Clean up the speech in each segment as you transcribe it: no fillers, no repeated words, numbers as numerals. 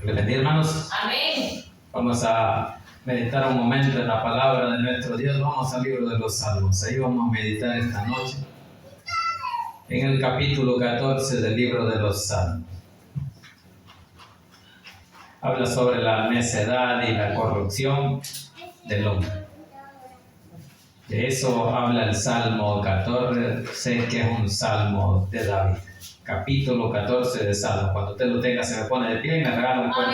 Bienvenidos, hermanos. Amén. Vamos a meditar un momento en la palabra de nuestro Dios. Vamos al libro de los Salmos. Ahí vamos a meditar esta noche en el capítulo 14 del libro de los Salmos. Habla sobre la necedad y la corrupción del hombre. De eso habla el Salmo 14. Sé que es un salmo de David. Capítulo 14 de Salmo. Cuando usted lo tenga, se me pone de pie y me regala un cuento.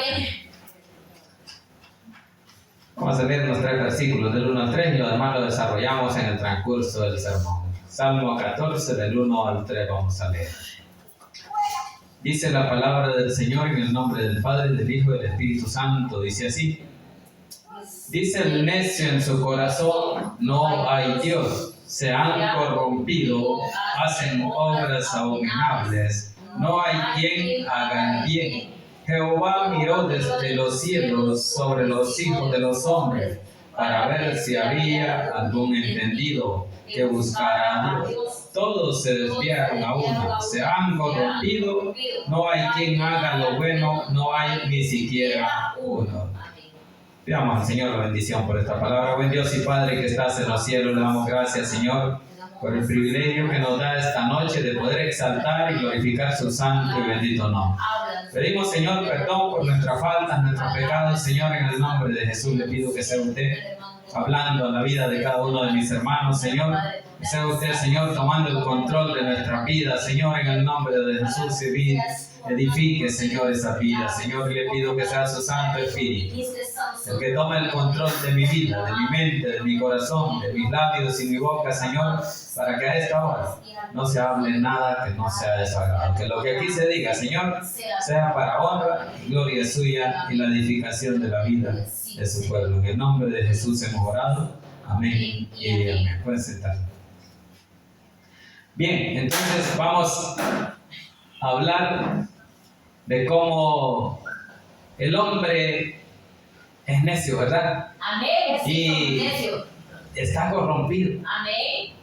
Vamos a leer los 3 versículos del 1 al 3 y lo demás lo desarrollamos en el transcurso del sermón. Salmo 14 del 1 al 3 vamos a leer. Dice la palabra del Señor en el nombre del Padre, del Hijo y del Espíritu Santo. Dice así: dice el necio en su corazón, no hay Dios. Se han corrompido, hacen obras abominables. No hay quien haga el bien. Jehová miró desde los cielos sobre los hijos de los hombres para ver si había algún entendido que buscara a Dios. Todos se desviaron a una, se han corrompido, no hay quien haga lo bueno, no hay ni siquiera uno. Pidamos al Señor la bendición por esta palabra. Buen Dios y Padre que estás en los cielos, le damos gracias, Señor, por el privilegio que nos da esta noche de poder exaltar y glorificar su santo y bendito nombre. Pedimos, Señor, perdón por nuestras faltas, nuestros pecados. Señor, en el nombre de Jesús le pido que sea usted hablando a la vida de cada uno de mis hermanos, Señor. Que sea usted, Señor, tomando el control de nuestra vida, Señor, en el nombre de Jesús. Edifique, Señor, esa vida. Señor, le pido que sea su Santo Espíritu el que tome el control de mi vida, de mi mente, de mi corazón, de mis labios y mi boca, Señor, para que a esta hora no se hable nada que no sea de su agrado. Que lo que aquí se diga, Señor, sea para honra y gloria suya y la edificación de la vida de su pueblo. En el nombre de Jesús hemos orado. Amén y amén. Pueden sentarse. Bien, entonces vamos a hablar de cómo el hombre es necio, ¿verdad? Amén. Y está corrompido. Amén.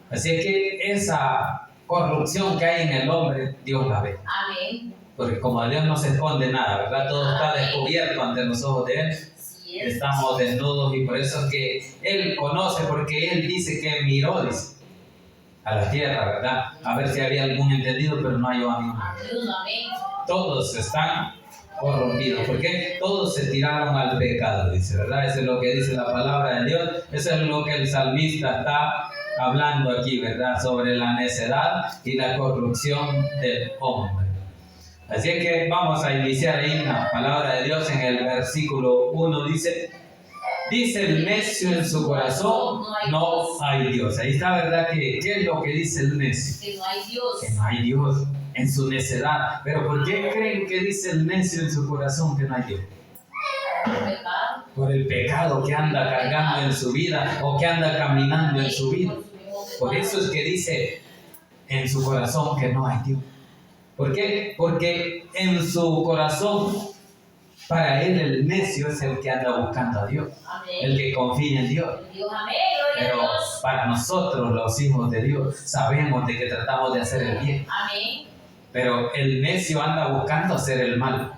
Así es que esa corrupción que hay en el hombre, Dios la ve. Amén. Porque como a Dios no se esconde nada, ¿verdad? Todo está Amén. descubierto ante los ojos de Él. Sí es. Estamos desnudos y por eso es que Él conoce, porque Él dice que miró, dice, a la tierra, ¿verdad? A ver si había algún entendido, pero no halló a ninguno. Amén. Todos están corrompidos, porque todos se tiraron al pecado, dice, ¿verdad? Eso es lo que dice la palabra de Dios. Eso es lo que el salmista está hablando aquí, ¿verdad? Sobre la necedad y la corrupción del hombre. Así es que vamos a iniciar ahí la palabra de Dios en el versículo 1. Dice el necio en su corazón, no hay Dios. Ahí está, ¿verdad? ¿Qué es lo que dice el necio? Que no hay Dios. Que no hay Dios en su necedad. Pero ¿por qué creen que dice el necio en su corazón que no hay Dios? Por el pecado que anda cargando en su vida o que anda caminando en su vida. Por eso es que dice en su corazón que no hay Dios. ¿Por qué? Porque en su corazón, para él el necio es el que anda buscando a Dios. Amén. El que confía en Dios. Amén. Pero para nosotros los hijos de Dios sabemos de que tratamos de hacer el bien. Amén. Pero el necio anda buscando hacer el mal.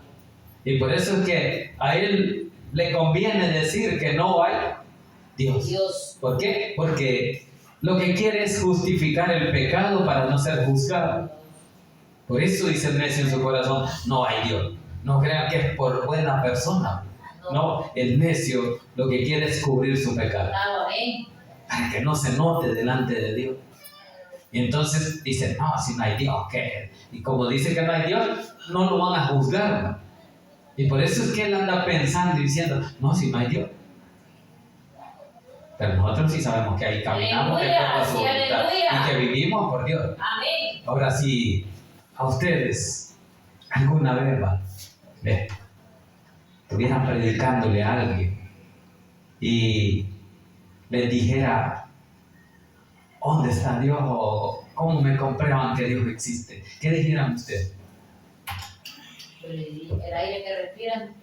Y por eso es que a él le conviene decir que no hay Dios. ¿Por qué? Porque lo que quiere es justificar el pecado para no ser juzgado. Por eso dice el necio en su corazón, no hay Dios. No crean que es por buena persona. No, el necio lo que quiere es cubrir su pecado. Para que no se note delante de Dios. Y entonces dicen, no, si no hay Dios, ¿qué? Y como dice que no hay Dios, no lo van a juzgar, ¿no? Y por eso es que él anda pensando y diciendo, no, si no hay Dios. Pero nosotros sí sabemos que ahí caminamos de acuerdo a su voluntad y que vivimos por Dios. Amén. Ahora, si a ustedes alguna vez estuvieran predicándole a alguien y les dijera, ¿dónde está Dios? O ¿cómo me comprueban que Dios existe? ¿Qué dijeran ustedes? El aire que respiran.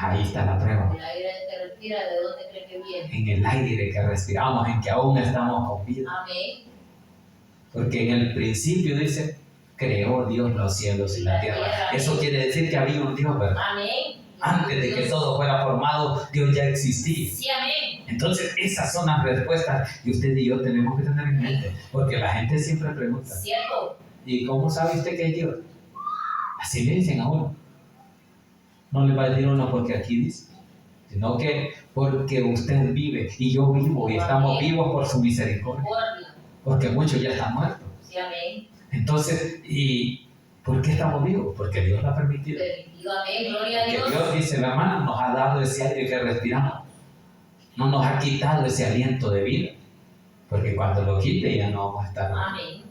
Ahí está la prueba. El aire que respira, ¿de dónde cree que viene? En el aire que respiramos, en que aún estamos con vida. Amén. Porque en el principio dice creó Dios los cielos y la tierra. Eso quiere decir que había un Dios, ¿verdad? Amén. Antes de que todo fuera formado, Dios ya existía. Sí, amén. Entonces, esas son las respuestas que usted y yo tenemos que tener en mente. Porque la gente siempre pregunta, Cierto. ¿y cómo sabe usted que es Dios? Así le dicen a uno. No le va a decir uno porque aquí dice, sino que porque usted vive y yo vivo y estamos vivos por su misericordia. Porque muchos ya están muertos. Sí, amén. Entonces, ¿y por qué estamos vivos? Porque Dios lo ha permitido. Permitido, amén. Gloria a Porque Dios. Dios, dice la hermana, nos ha dado ese aire que respiramos. No nos ha quitado ese aliento de vida. Porque cuando lo quite ya no vamos a estar. Amén.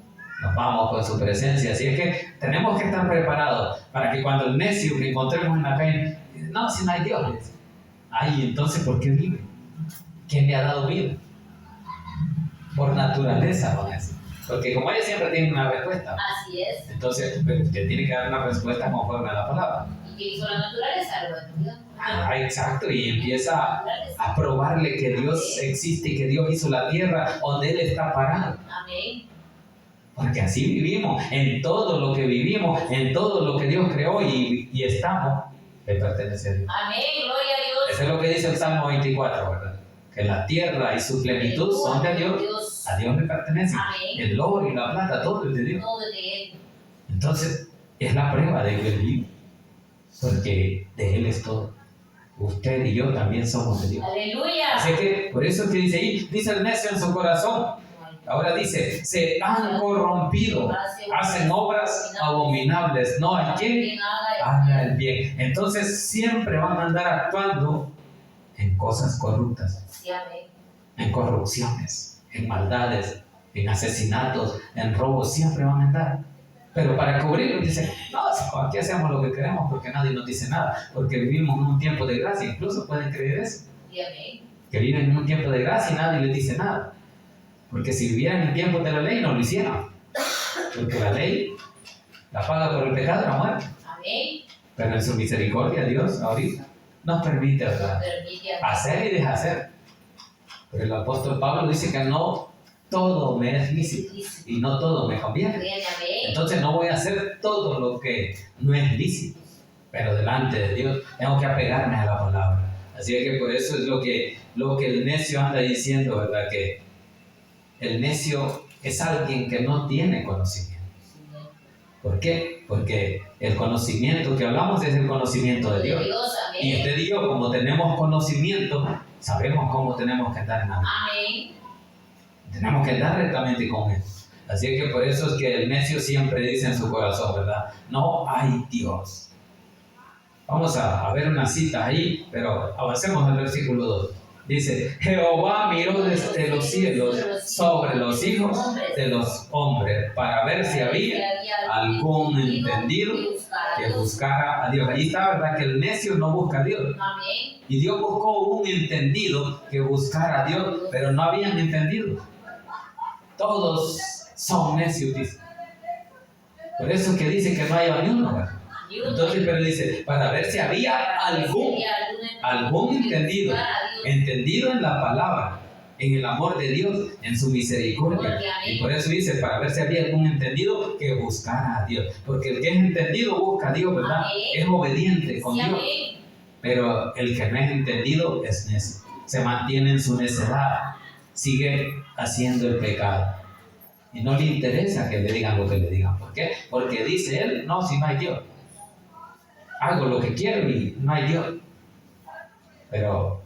Nos vamos con su presencia. Así es que tenemos que estar preparados para que cuando el necio que encontremos en la calle, no, si no hay Dios, le dice. Ay, entonces, ¿por qué vive? ¿Quién le ha dado vida? Por naturaleza, van a decir. Porque como ellos siempre tienen una respuesta. Así es. Entonces, pero usted tiene que dar una respuesta conforme a la palabra. ¿Y qué hizo la naturaleza? Exacto, y empieza a probarle que Dios existe y que Dios hizo la tierra donde Él está parado. Amén. Porque así vivimos, en todo lo que vivimos, en todo lo que Dios creó y estamos, le pertenece a Dios. Amén, gloria a Dios. Eso es lo que dice el Salmo 24, ¿verdad? Que la tierra y su plenitud son de Dios. A Dios le pertenece. Amén. El oro y la plata, todo es de Dios. Todo de Él. Entonces, es la prueba de que Él vive. Porque de Él es todo. Usted y yo también somos de Dios. Aleluya. Así que, por eso es que dice ahí, dice el necio en su corazón. Ahora dice, se han corrompido, hacen obras abominables. No hay quien haga el bien. Entonces, siempre van a andar actuando en cosas corruptas. Sí, amén. En corrupciones, en maldades, en asesinatos, en robos, siempre van a andar. Pero para cubrirlo dice, no, aquí hacemos lo que queremos porque nadie nos dice nada, porque vivimos en un tiempo de gracia, incluso pueden creer eso, Sí, amén. que viven en un tiempo de gracia y nadie les dice nada. Porque si vivieran en tiempos de la ley no lo hicieran, porque la ley, la paga por el pecado, la muerte. Amén. Pero en su misericordia Dios ahorita nos permite, ¿verdad?, Permite, amén. hacer y deshacer. Pero el apóstol Pablo dice que no todo me es lícito y no todo me conviene. Bien, amén. Entonces no voy a hacer todo lo que no es lícito, pero delante de Dios tengo que apegarme a la palabra. Así es que por eso es lo que el necio anda diciendo, ¿verdad? Que el necio es alguien que no tiene conocimiento. ¿Por qué? Porque el conocimiento que hablamos es el conocimiento de Dios. Amén. Y usted y yo, como tenemos conocimiento, sabemos cómo tenemos que andar en la vida. Amén. Tenemos que andar rectamente con Él. Así es que por eso es que el necio siempre dice en su corazón, ¿verdad? No hay Dios. Vamos a ver una cita ahí, pero avancemos al versículo 2. Dice, Jehová miró desde los cielos sobre los hijos de los hombres para ver si había algún entendido que buscara a Dios. Ahí está, ¿verdad?, que el necio no busca a Dios. Amén. Y Dios buscó un entendido que buscara a Dios, pero no habían entendido. Todos son necios, dice. Por eso es que dice que no hay ni uno, ¿verdad? Entonces, pero dice, para ver si había algún entendido en la palabra, en el amor de Dios, en su misericordia. Y por eso dice, para ver si había algún entendido que buscara a Dios. Porque el que es entendido busca a Dios, ¿verdad? Es obediente con Dios. Pero el que no es entendido es necio. Se mantiene en su necedad. Sigue haciendo el pecado. Y no le interesa que le digan lo que le digan. ¿Por qué? Porque dice él, no, si no hay Dios. Hago lo que quiero y no hay Dios. Pero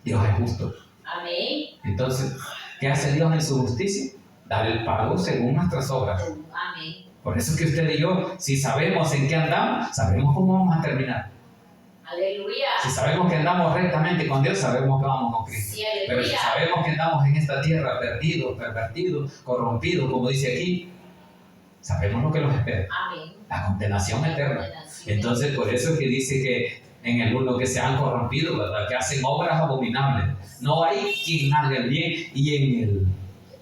Dios es justo. Amén. Entonces, ¿qué hace Dios en su justicia? Dar el pago según nuestras obras. Amén. Por eso es que usted y yo, si sabemos en qué andamos, sabemos cómo vamos a terminar. Aleluya. Si sabemos que andamos rectamente con Dios, sabemos que vamos con Cristo. Sí, Pero si sabemos que andamos en esta tierra perdidos, pervertidos, corrompidos, como dice aquí, sabemos lo que nos espera. Amén. La condenación eterna. Entonces, por eso es que dice que en el uno que se han corrompido, ¿verdad?, que hacen obras abominables. No hay quien haga el bien. Y en el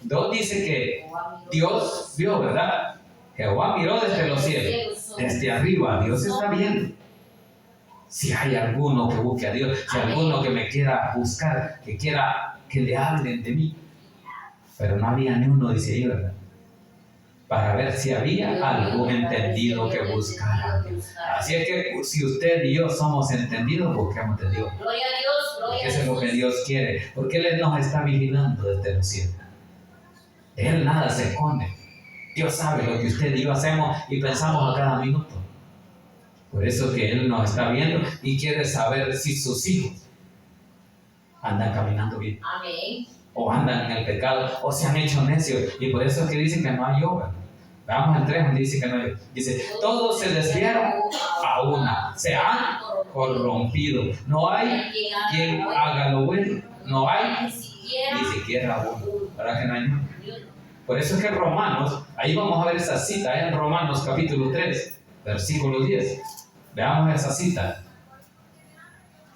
2 dice que Dios vio, ¿verdad? Jehová miró desde los cielos, desde arriba. Dios está viendo. Si hay alguno que busque a Dios, si hay alguno que me quiera buscar, que quiera que le hablen de mí. Pero no había ni uno, dice ahí, ¿verdad? para ver si había algún entendido que buscara a Dios. Así es que si usted y yo somos entendidos, busquemos de Dios. Gloria a Dios, gloria Porque a eso es lo que Dios. Dios quiere. Porque Él nos está vigilando desde los cielos. De Él nada se esconde. Dios sabe lo que usted y yo hacemos y pensamos a cada minuto. Por eso que Él nos está viendo y quiere saber si sus hijos andan caminando bien, Amén. o andan en el pecado, o se han hecho necios. Y por eso es que dicen que no hay obra. Veamos el 3 donde dice que no hay. Dice, todos se desviaron a una, se han corrompido. No hay quien haga lo bueno. No hay ni siquiera uno. ¿Verdad que no hay uno? Por eso es que Romanos, ahí vamos a ver esa cita, en Romanos capítulo 3, versículo 10. Veamos esa cita.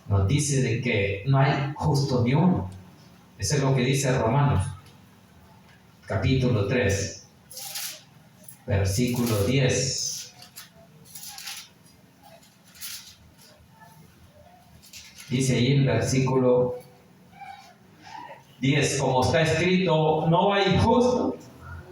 Nos dice de que no hay justo ni uno. Eso es lo que dice Romanos, capítulo 3, versículo 10. Dice ahí el versículo 10, como está escrito, no hay justo,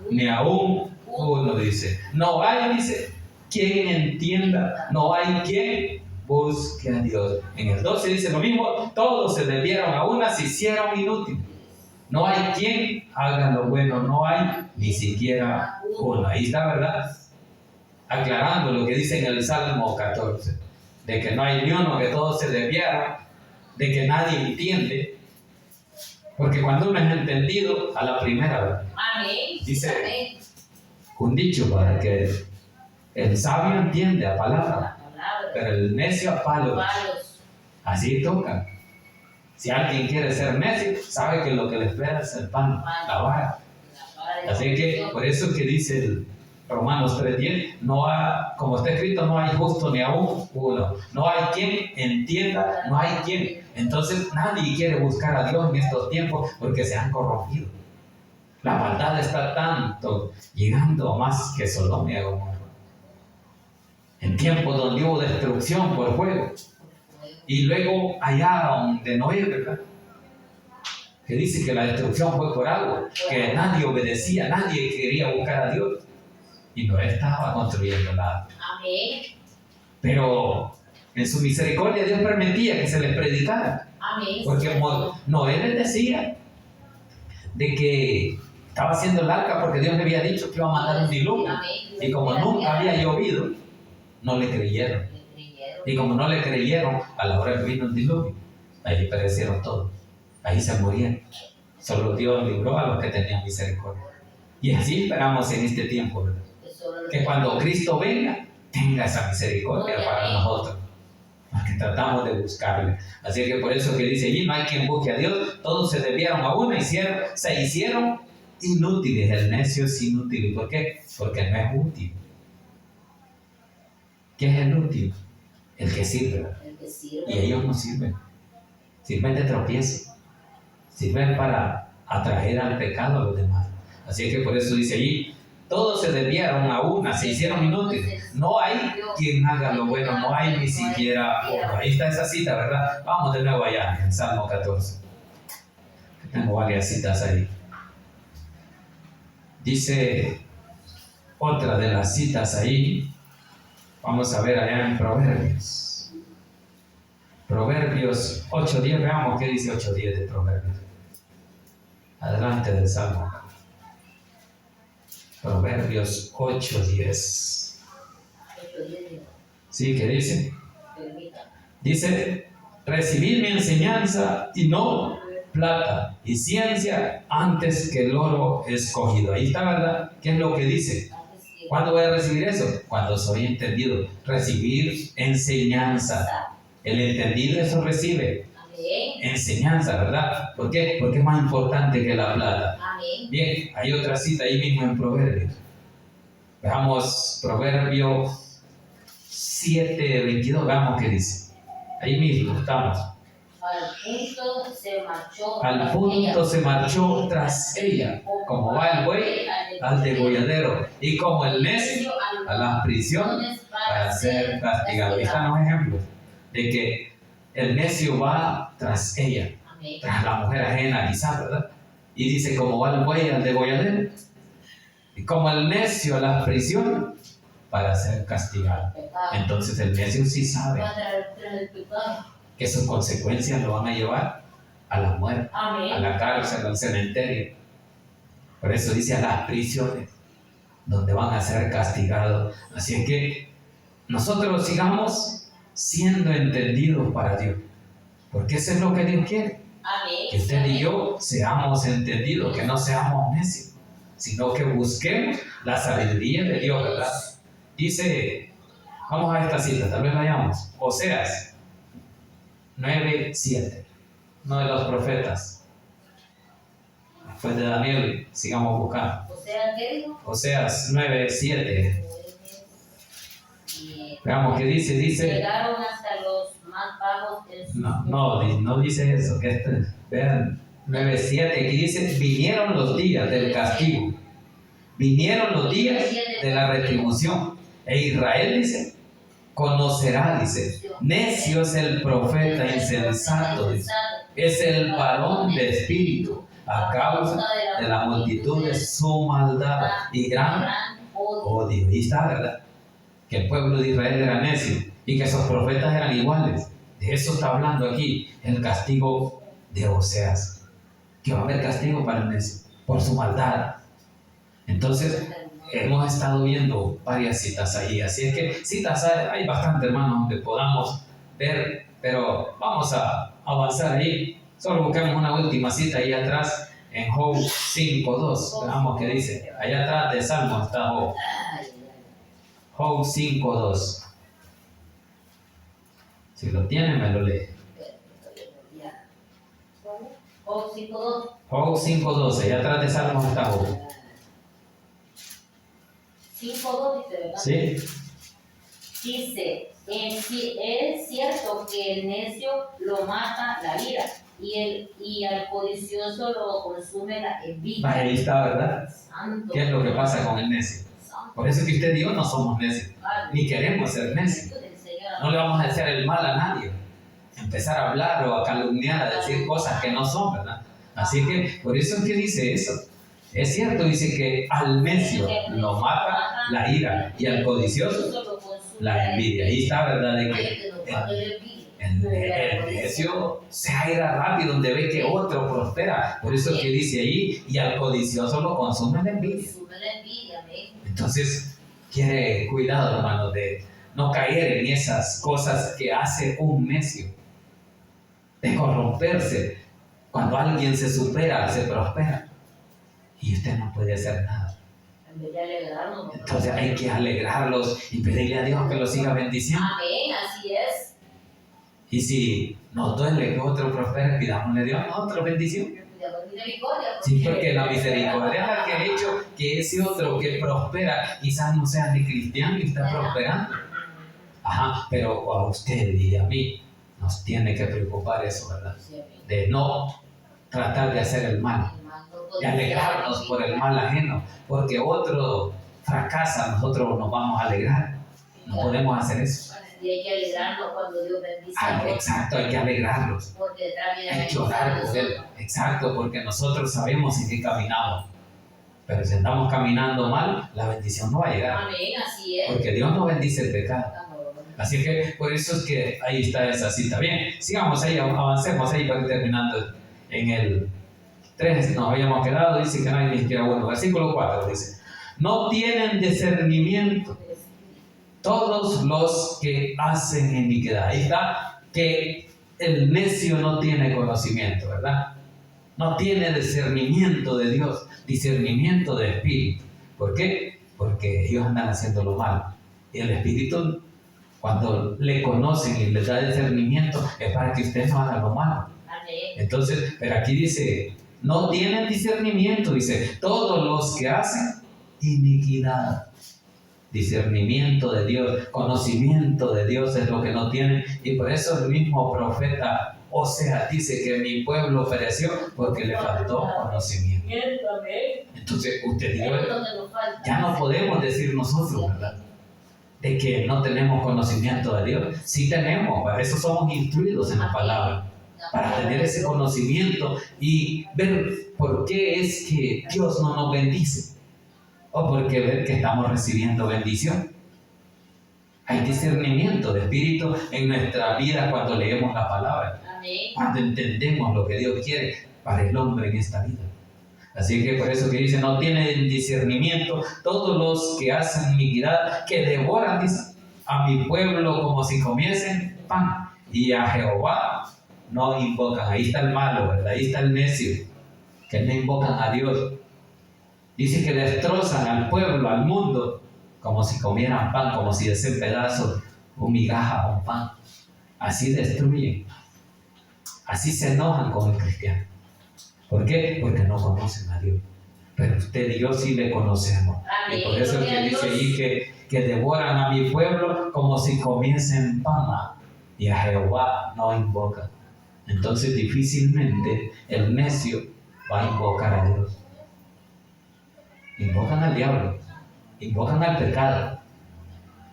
ni aún uno, dice. No hay, dice, quien entienda, no hay quien busque a Dios. En el 12 dice lo mismo, todos se desviaron a una, se hicieron inútiles. No hay quien haga lo bueno, no hay ni siquiera uno. Ahí está, ¿verdad? Aclarando lo que dice en el Salmo 14, de que no hay ni uno, que todos se desviaron, de que nadie entiende. Porque cuando uno es entendido, a la primera, Amén. dice Amén. un dicho para que el sabio entiende a palabra, La palabra. pero el necio a palos. Palos. Así toca. Si alguien quiere ser necio, sabe que lo que le espera es el pan, la vara. La vara de Así que corrección. por eso que dice el Romanos 3:10, no hay, como está escrito, no hay justo ni aún uno. No hay quien entienda, no hay quien. Entonces nadie quiere buscar a Dios en estos tiempos porque se han corrompido. La maldad está tanto, llegando a más que Sodoma y Gomorra. En tiempos donde hubo destrucción por fuego. Y luego allá de Noé, ¿verdad? Que dice que la destrucción fue por algo, que nadie obedecía, nadie quería buscar a Dios. Y Noé estaba construyendo nada. Amén. Pero en su misericordia Dios permitía que se les predicara. Amén. Porque Noé les decía de que estaba haciendo el arca porque Dios le había dicho que iba a mandar un diluvio. Amén. Y como nunca había llovido, no le creyeron. Y como no le creyeron, a la hora que vino el diluvio, ahí perecieron todos. Ahí se murieron. Solo Dios libró a los que tenían misericordia. Y así esperamos en este tiempo, ¿verdad? Que cuando Cristo venga, tenga esa misericordia para nosotros. Porque tratamos de buscarle. Así que por eso que dice allí, no hay quien busque a Dios. Todos se desviaron a una, se hicieron inútiles. El necio es inútil. ¿Por qué? Porque no es útil. ¿Qué es el útil? El que sirve. El que sirve. Y ellos no sirven. Sirven de tropiezo. Sirven para atraer al pecado a los demás. Así que por eso dice allí, todos se desviaron a una, se hicieron inútiles. No hay quien haga lo bueno, no hay ni siquiera uno. Ahí está esa cita, ¿verdad? Vamos de nuevo allá, en Salmo 14. Tengo varias citas ahí. Dice otra de las citas ahí. Vamos a ver allá en Proverbios. Proverbios 8:10. Veamos qué dice 8:10 de Proverbios. Adelante del Salmo. Proverbios 8:10. Sí, ¿qué dice? Dice, recibid mi enseñanza y no plata y ciencia antes que el oro escogido. Ahí está, ¿verdad? ¿Qué es lo que dice? ¿Cuándo voy a recibir eso? Cuando soy entendido. Recibir enseñanza. El entendido eso recibe. Enseñanza, ¿verdad? ¿Por qué? Porque es más importante que la plata. Amén. Bien, hay otra cita ahí mismo en Proverbios. Veamos Proverbios 7:22, veamos qué dice. Ahí mismo estamos. Al punto se marchó tras ella, como va el buey al degolladero, y como el necio a las prisiones para ser castigado. Ahí están los ejemplos de que el necio va tras ella, tras la mujer ajena quizás, ¿verdad? Y dice, como va el buey al degolladero. Y como el necio a la prisión para ser castigado. Pecado. Entonces el necio sí sabe Va a traer el pecado. que sus consecuencias lo van a llevar a la muerte, a Amén. la cárcel, al cementerio. Por eso dice a las prisiones, donde van a ser castigados. Así es que nosotros sigamos siendo entendidos para Dios, porque eso es lo que Dios quiere, Amén. que usted y yo seamos entendidos, que no seamos necios, sino que busquemos la sabiduría de Dios, ¿verdad? Dice, vamos a esta cita, tal vez la hayamos, Oseas 9:7, uno de los profetas. Después de Daniel, sigamos buscando. O sea, ¿qué dijo? Oseas 9:7. Veamos qué dice. Llegaron hasta los más bajos en su No dice eso. Vean, 9:7, aquí dice, vinieron los días del castigo. Vinieron los días de la retribución. E Israel dice, conocerá, dice, necio es el profeta insensato, dice, es el varón de espíritu, a causa de la multitud de su maldad y gran odio. Y está, ¿verdad? Que el pueblo de Israel era necio y que sus profetas eran iguales. De eso está hablando aquí el castigo de Oseas, que va a haber castigo para el necio por su maldad. Entonces hemos estado viendo varias citas ahí, así es que citas hay bastante, hermanos, donde podamos ver, pero vamos a avanzar ahí. Solo buscamos una última cita ahí atrás en Job 5:2. Veamos qué dice. Allá atrás de Salmo está Job. Job 5:2. Si lo tiene, me lo lee. Job 5:2. Job 5:12. Allá atrás de Salmo está Job. 5:2 dice, ¿verdad? ¿Sí? Dice, es cierto que el necio lo mata la ira y al codicioso lo consume la envidia. Ahí está, ¿verdad? Santo. ¿Qué es lo que pasa con el necio? Santo. Por eso que usted y yo no somos necios, Padre. ni queremos ser necios. No le vamos a hacer el mal a nadie. Empezar a hablar o a calumniar, a decir cosas que no son, ¿verdad? Así que por eso es que dice eso. Es cierto, dice que al necio lo mata la ira y al codicioso la envidia. Ahí está, ¿verdad? De que el necio se aira rápido donde ve que otro prospera. Por eso es que dice ahí, y al codicioso lo consume la envidia. Entonces, quiere cuidado, hermano, de no caer en esas cosas que hace un necio, de corromperse. Cuando alguien se supera, se prospera, y usted no puede hacer nada. Entonces hay que alegrarlos y pedirle a Dios que los siga bendiciendo. Amén, así es. Y si nos duele que otro prospere, pidámosle a Dios otra bendición. Sí, porque la misericordia es la que ha hecho que ese otro que prospera, quizás no sea ni cristiano y está prosperando. Ajá, pero a usted y a mí nos tiene que preocupar eso, ¿verdad? De no tratar de hacer el mal, de alegrarnos por el mal ajeno, porque otro fracasa, nosotros nos vamos a alegrar. No podemos hacer eso. Y hay que alegrarnos cuando Dios bendice. Exacto, hay que alegrarlos. Porque detrás viene Hay que orar por él. Exacto, porque nosotros sabemos en qué caminamos. Pero si andamos caminando mal, la bendición no va a llegar. Amén, así es. Porque Dios no bendice el pecado. Así que por eso es que ahí está esa cita. Bien, sigamos ahí, avancemos ahí para ir terminando. En el 3 nos habíamos quedado, dice que no hay ni siquiera bueno. Versículo 4 dice, no tienen discernimiento todos los que hacen iniquidad. Ahí está que el necio no tiene conocimiento, ¿verdad? No tiene discernimiento de Dios, discernimiento de espíritu. ¿Por qué? Porque ellos andan haciendo lo malo. Y el espíritu, cuando le conocen y les da discernimiento, es para que usted no haga lo malo. Entonces, pero aquí dice, no tienen discernimiento, dice, todos los que hacen iniquidad. Discernimiento de Dios, conocimiento de Dios es lo que no tienen, y por eso el mismo profeta Oseas dice que mi pueblo pereció porque le faltó conocimiento. Entonces usted y yo ya no podemos decir nosotros, ¿verdad?, de que no tenemos conocimiento de Dios. Sí tenemos, para eso somos instruidos en la palabra, para tener ese conocimiento y ver por qué es que Dios no nos bendice. o porque ver que estamos recibiendo bendición. Hay discernimiento de espíritu en nuestra vida cuando leemos la palabra, Amén. cuando entendemos lo que Dios quiere para el hombre en esta vida. Así que por eso que dice, no tienen discernimiento todos los que hacen iniquidad, que devoran, dice, a mi pueblo como si comiesen pan, y a Jehová no invocan. Ahí está el malo, ¿verdad? Ahí está el necio, que no invocan a Dios. Dice que destrozan al pueblo, al mundo, como si comieran pan, como si de ese pedazo, un migaja, un pan. Así destruyen. Así se enojan con el cristiano. ¿Por qué? Porque no conocen a Dios. Pero usted y yo sí le conocemos. Amén. Y por eso es que dice ahí que devoran a mi pueblo como si comiesen pan, y a Jehová no invocan. Entonces difícilmente el necio va a invocar a Dios. Invocan al diablo, invocan al pecado.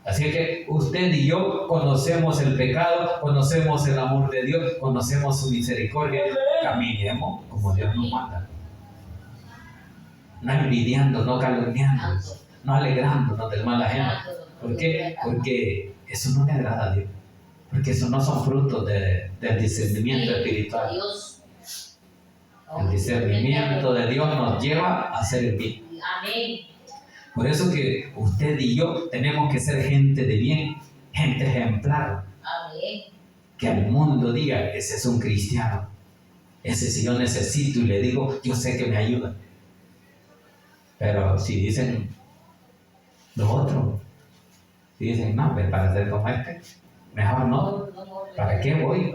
Así que usted y yo conocemos el pecado, conocemos el amor de Dios, conocemos su misericordia. Caminemos como Dios nos manda. No envidiando, no calumniando, no alegrándonos del mal ajeno. ¿Por qué? Porque eso no le agrada a Dios. Porque eso no son frutos del discernimiento espiritual. El discernimiento de Dios nos lleva a hacer el bien. Amén. Por eso que usted y yo tenemos que ser gente de bien, gente ejemplar. Amén. Que al mundo diga, ese es un cristiano. Ese si yo necesito y le digo, yo sé que me ayuda. Pero si dicen lo otro, si dicen, no, pues para ser como este, mejor no. ¿Para qué voy?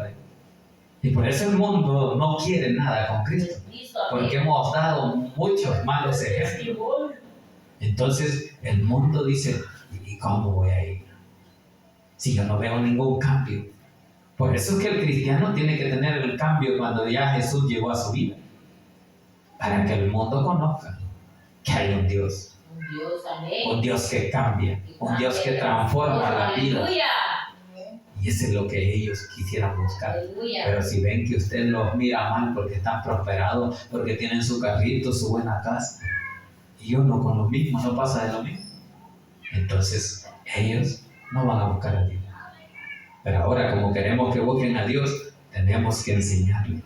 Y por eso el mundo no quiere nada con Cristo. Porque hemos dado muchos malos ejemplos. Entonces el mundo dice, ¿y cómo voy a ir? Si yo no veo ningún cambio. Por eso es que el cristiano tiene que tener el cambio cuando ya Jesús llegó a su vida. Para que el mundo conozca que hay un Dios. Un Dios que cambia. Un Dios que transforma la vida. Y eso es lo que ellos quisieran buscar. Pero si ven que usted los mira mal porque están prosperados, porque tienen su carrito, su buena casa, y uno con lo mismo, no pasa de lo mismo, entonces ellos no van a buscar a Dios. Pero ahora, como queremos que busquen a Dios, tenemos que enseñarle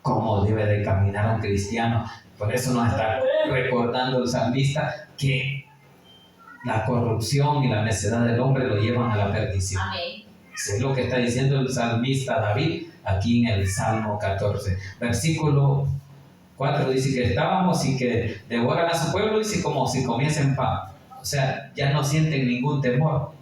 cómo debe de caminar un cristiano. Por eso nos está recordando el salmista que la corrupción y la necedad del hombre lo llevan a la perdición. Amén. Eso es lo que está diciendo el salmista David aquí en el Salmo 14. Versículo 4 dice que estábamos y que devoran a su pueblo, dice como si comiesen pan. O sea, ya no sienten ningún temor.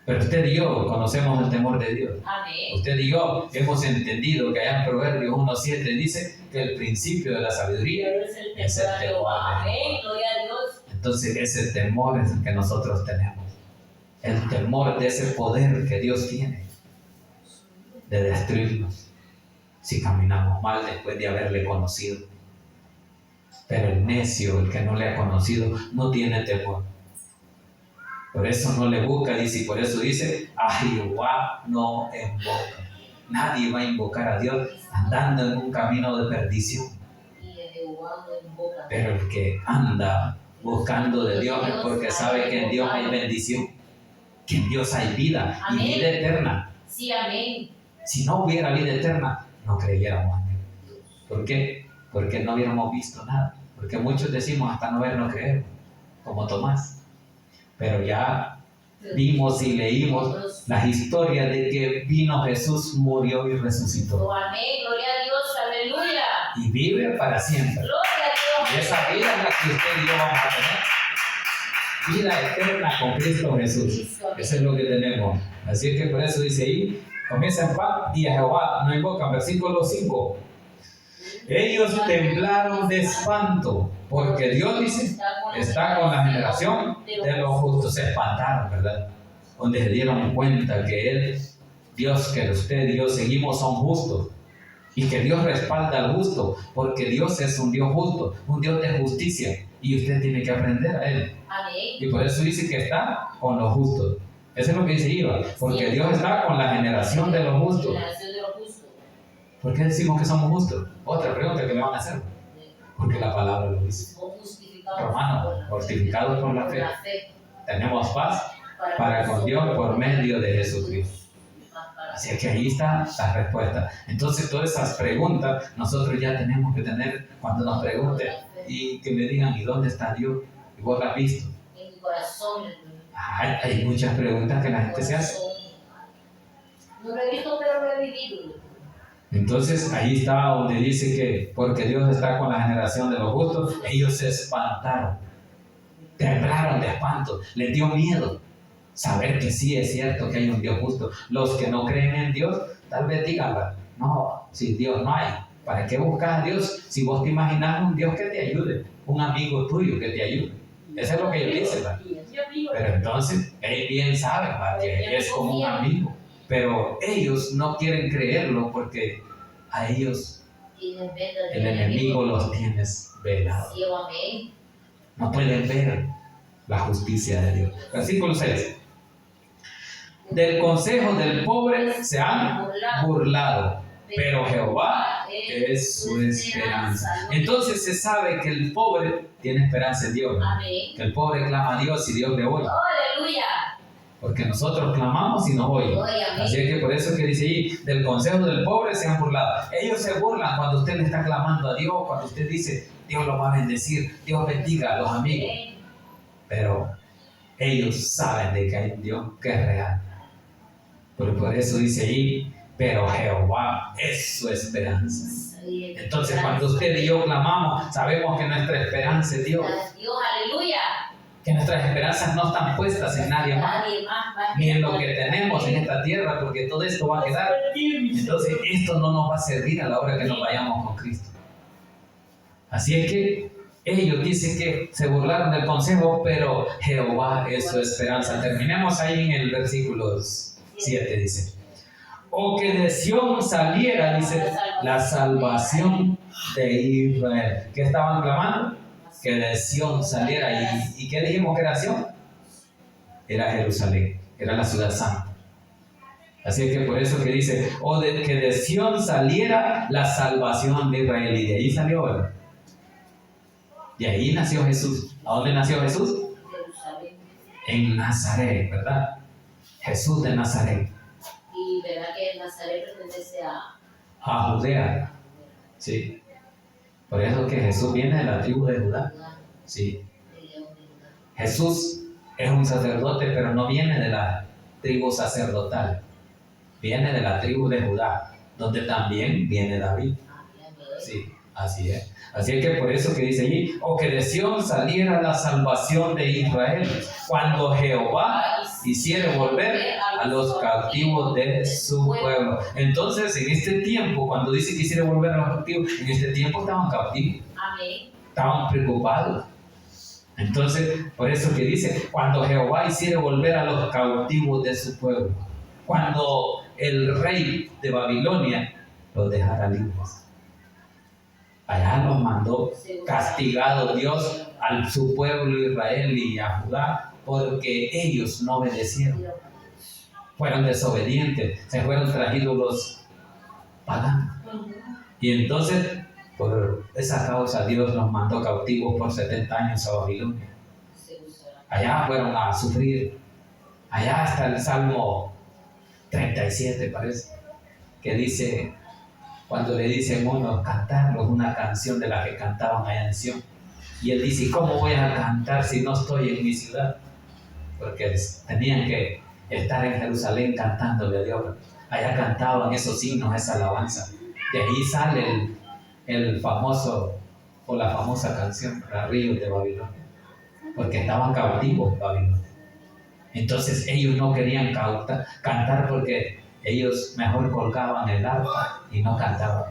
Pero usted y yo conocemos el temor de Dios. Amén. Usted y yo hemos entendido que allá en Proverbios 1:7 dice que el principio de la sabiduría es el temor. Amén. Gloria a Dios. Entonces ese temor es el que nosotros tenemos. El temor de ese poder que Dios tiene de destruirnos si caminamos mal después de haberle conocido. Pero el necio, el que no le ha conocido, no tiene temor. Por eso no le busca, dice, y por eso dice, a Jehová no invoca. Nadie va a invocar a Dios andando en un camino de perdición. Pero el que anda buscando de Dios es porque sabe que en Dios hay bendición, que en Dios hay vida y vida eterna. Sí, amén. Si no hubiera vida eterna, no creyéramos en Él. ¿Por qué? Porque no hubiéramos visto nada. Porque muchos decimos hasta no ver, no creer, como Tomás. Pero ya vimos y leímos las historias de que vino Jesús, murió y resucitó. Amén, gloria a Dios, aleluya. Y vive para siempre. Gloria a Dios. Y esa vida es la que usted y yo vamos a tener. Vida eterna con Cristo Jesús. Eso es lo que tenemos. Así es que por eso dice ahí, comienza en paz y a Jehová no invocan. Versículo 5. Ellos temblaron de espanto, porque Dios dice, está con la generación de los justos. Se espantaron, ¿verdad? Donde se dieron cuenta que Él, Dios, que usted y yo seguimos, son justos. Y que Dios respalda al justo, porque Dios es un Dios justo, un Dios de justicia. Y usted tiene que aprender a Él. Amén. Y por eso dice que está con los justos. Eso es lo que dice Iba, porque Dios está con la generación de los justos. ¿Por qué decimos que somos justos? Otra pregunta que me van a hacer. Porque la palabra lo dice. Romanos, fortificados por la Por fe. la fe. Tenemos paz para con Dios por medio de Jesucristo. Así que ahí está la respuesta. Entonces, todas esas preguntas nosotros ya tenemos que tener cuando nos pregunten y que me digan, ¿y dónde está Dios? ¿Y vos lo has visto? En mi corazón. Hay muchas preguntas que la gente se hace. No lo he visto, pero lo he vivido. Entonces, ahí está donde dice que porque Dios está con la generación de los justos, ellos se espantaron, temblaron de espanto, les dio miedo saber que sí es cierto que hay un Dios justo. Los que no creen en Dios, tal vez digan, no, si Dios no hay, ¿para qué buscas a Dios si vos te imaginas un Dios que te ayude, un amigo tuyo que te ayude? Eso es lo que ellos dicen, ¿verdad? Pero entonces, ellos bien saben, ¿verdad?, que es como un amigo, pero ellos no quieren creerlo porque a ellos el enemigo los tiene velados. No pueden ver la justicia de Dios. Versículo 6. Del consejo del pobre se han burlado, pero Jehová es su esperanza. Entonces se sabe que el pobre tiene esperanza en Dios, ¿no? Que el pobre clama a Dios y Dios le oye. ¡Aleluya! Porque nosotros clamamos y nos oye. Así es que por eso es que dice ahí, del consejo del pobre se han burlado. Ellos se burlan cuando usted le está clamando a Dios, cuando usted dice, Dios lo va a bendecir, Dios bendiga a los amigos. Pero ellos saben de que hay un Dios que es real. Por eso dice ahí, pero Jehová es su esperanza. Entonces cuando usted y yo clamamos, sabemos que nuestra esperanza es Dios. Dios, aleluya. Que nuestras esperanzas no están puestas en nadie más, ni en lo que tenemos en esta tierra, porque todo esto va a quedar. Entonces esto no nos va a servir a la hora que nos vayamos con Cristo. Así es que ellos dicen que se burlaron del consejo, pero Jehová es su esperanza. Terminemos ahí en el versículo 7, dice. O que de Sión saliera, dice, la salvación de Israel. ¿Qué estaban clamando? Que de Sión saliera. ¿Y qué dijimos que era Sión? Era Jerusalén, era la ciudad santa. Así que por eso que dice, que de Sión saliera la salvación de Israel. Y de ahí salió, ¿verdad? De ahí nació Jesús. ¿A dónde nació Jesús? En Nazaret, ¿verdad? Jesús de Nazaret. Y verdad que Nazaret pertenece a Judea. Sí. Por eso que Jesús viene de la tribu de Judá. Sí. Jesús es un sacerdote, pero no viene de la tribu sacerdotal. Viene de la tribu de Judá, donde también viene David. Sí, así es. Así es que por eso que dice allí, o que de Sión saliera la salvación de Israel, cuando Jehová hiciera volver a los cautivos de su pueblo. Entonces, en este tiempo, cuando dice que hiciera volver a los cautivos, en este tiempo estaban cautivos. Estaban preocupados. Entonces, por eso que dice, cuando Jehová hiciera volver a los cautivos de su pueblo, cuando el rey de Babilonia los dejara libres. Allá los mandó castigado Dios a su pueblo Israel y a Judá, porque ellos no obedecieron. Fueron desobedientes, se fueron tras ídolos paganos. Y entonces, por esa causa, Dios los mandó cautivos por 70 años a Babilonia. Allá fueron a sufrir. Allá está el Salmo 37, parece, que dice, cuando le dicen uno, cantarlos una canción de la que cantaban allá en Sión. Y él dice, ¿cómo voy a cantar si no estoy en mi ciudad? Porque tenían que estar en Jerusalén cantándole a Dios. Allá cantaban esos himnos, esa alabanza. De ahí sale el famoso, o la famosa canción, Los ríos de Babilonia. Porque estaban cautivos en Babilonia. Entonces ellos no querían cantar porque ellos mejor colgaban el arpa y no cantaban.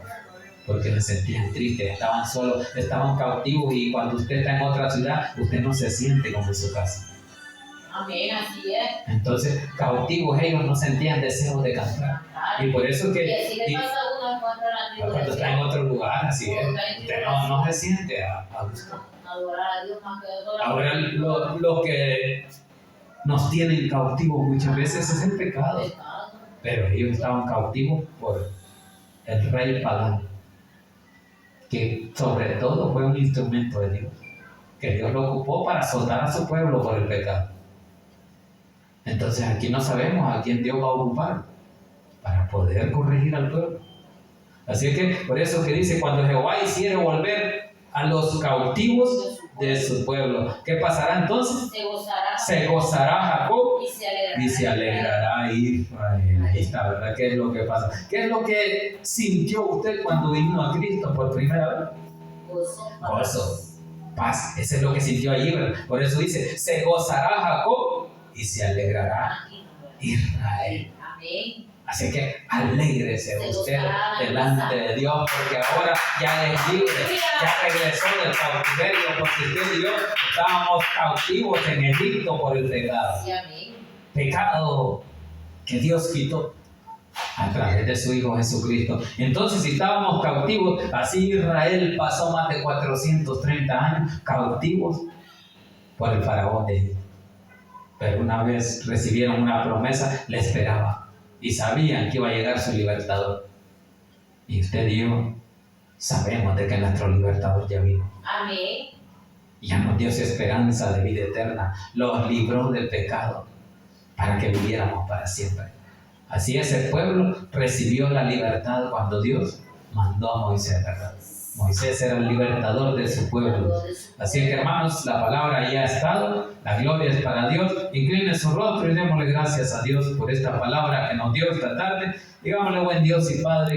Porque se sentían tristes, estaban solos, estaban cautivos, y cuando usted está en otra ciudad, usted no se siente como en su casa. Amén, así es. Entonces, cautivos, ellos no sentían deseo de cantar. Y por eso que... Y así le pasa a uno cuando está en otro lugar, así es. Usted no se siente a gusto. Adorar a Dios más que adorar. Ahora, lo que nos tienen cautivos muchas veces es el pecado. Pero ellos estaban cautivos por el rey pagano, que sobre todo fue un instrumento de Dios, que Dios lo ocupó para azotar a su pueblo por el pecado. Entonces aquí no sabemos a quién Dios va a ocupar para poder corregir al pueblo. Así que por eso que dice, cuando Jehová hiciere volver a los cautivos de su pueblo, ¿qué pasará entonces? Se gozará Jacob y se alegrará Israel. Ahí está, ¿verdad? ¿Qué es lo que pasa? ¿Qué es lo que sintió usted cuando vino a Cristo por primera vez? Gozo, paz. Eso es lo que sintió allí, ¿verdad? Por eso dice, se gozará Jacob y se alegrará Israel. Amén. Así que alégrese usted delante de Dios, porque ahora ya es libre, ya regresó del cautiverio, porque usted y yo estábamos cautivos en Egipto por el pecado. Pecado que Dios quitó a través de su Hijo Jesucristo. Entonces, si estábamos cautivos, así Israel pasó más de 430 años cautivos por el faraón de Egipto. Pero una vez recibieron una promesa, le esperaban. Y sabían que iba a llegar su libertador. Y usted y yo sabemos de que nuestro libertador ya vino. Amén. Ya nos dio su esperanza de vida eterna. Los libró del pecado para que viviéramos para siempre. Así ese pueblo recibió la libertad cuando Dios mandó a Moisés, ¿verdad? Moisés era el libertador de su pueblo. Así que, hermanos, la palabra ya ha estado, la gloria es para Dios. Incline su rostro y démosle gracias a Dios por esta palabra que nos dio esta tarde. Digámosle, buen Dios y Padre.